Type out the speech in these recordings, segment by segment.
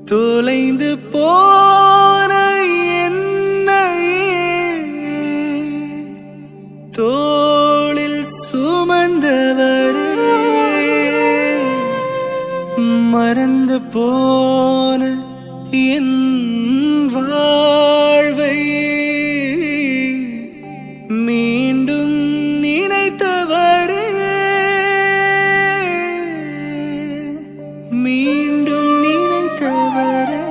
தொலைந்து போன என்னையே தோளில் சுமந்தவரே, மறந்து போன என் வாழ்வை மீண்டும் நினைத்தவரே, மீண்டும் நினைத்தவரே.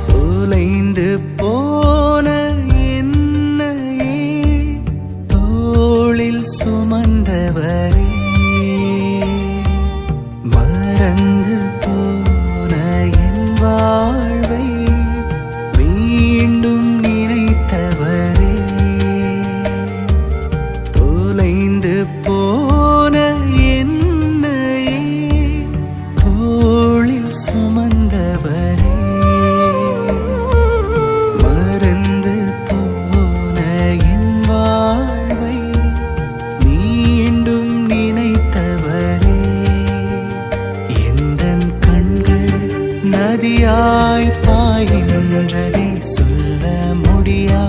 தொலைந்து போன என்னையே தோளில் சுமந்தவரே, மறந்து போன என் வாழ்வை மீண்டும் நினைத்தவரே, தொலைந்து போன என்னையே தோளில் சுமந்தவரே, மறந்து போன என் வாழ்வை மீண்டும் நினைத்தவரே. எந்தன் கண்கள் நதியாய் பாய்கின்றதே, சொல்ல முடியா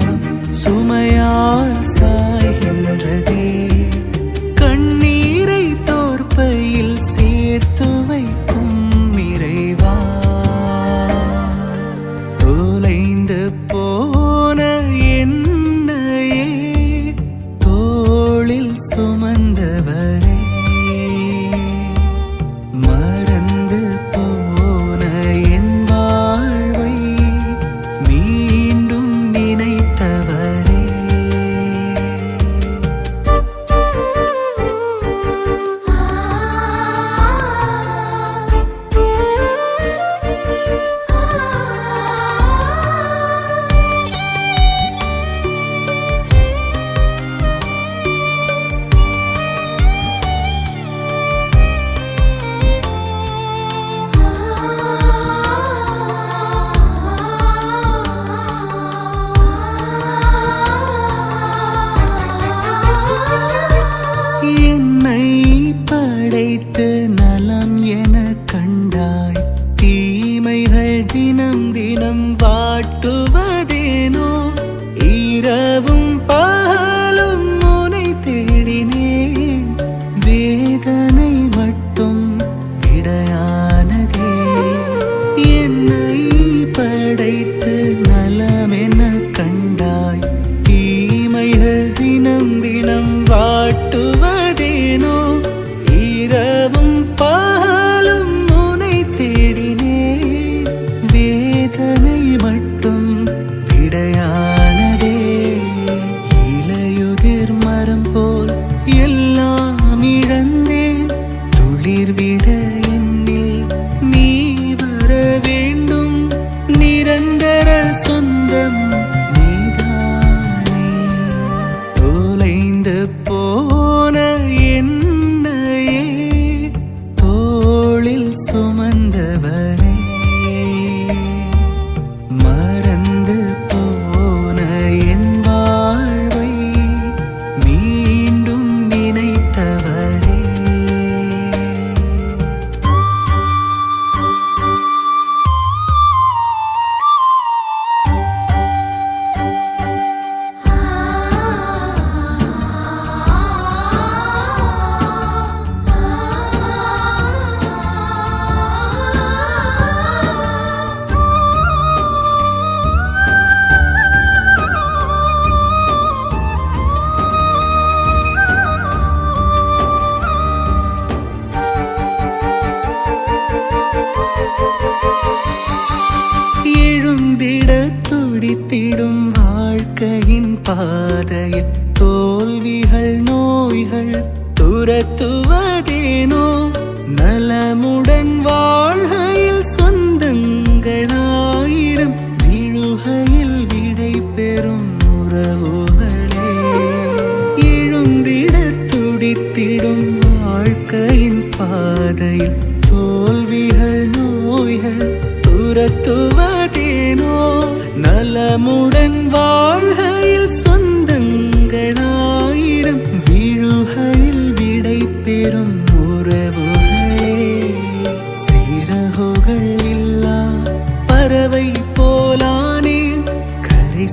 சுமையால் சாய்கின்றதே, கண்ணீரை தோற்பையில் சேர்த்து வைக்கும் இறைவா. தொலைந்து போன என்னையே தோளில் சுமந்தவரே, மறந்து போன என் வாழ்வை மீண்டும் நினைத்தவரே. என்னை படைத்து நலம் என கண்டாய், தீமைகள் தினம் தினம் வாட்டுவதேனோ, இரவும் பகலும் உன்னை தேடினேன், வேதனை மட்டும் விடையானதே. என்னை படைத்து நலம் என கண்டாய், தீமைகள் தினம் தினம் வாட்டுவதேனோ, இரவும் பகலும் உன்னை தேடினேன், வேதனை மட்டும் விடையானதே. இலையுதிர் மரம் போல் எல்லாம் இழந்தேன், துளிர் விட என்னில் நீ வர வேண்டும், நிரந்தர சொந்தம் நீதானே. தொலைந்து போன என்னையே தோளில் சுமந்தவரே, மறந்து போன என் வாழ்வை மீண்டும் நினைத்தவரே. எழுந்திட துடித்திடும் வாழ்க்கையின் பாதையில் தோல்விகள் நோய்கள் துரத்துவதேனோ, நலமுடன் வாழ்கையில் சொந்தங்களாயிரம் விழுகையில் விடை பெறும் உறவுகளே. எழுந்திட துரத்துவதேனோ நலமுடன் வாழ்கையில் சொந்தங்களாயிரம் விழுகையில் விடை பெறும் உறவுகளே சிறகுகள் இல்லா பறவை போலானேன் கரை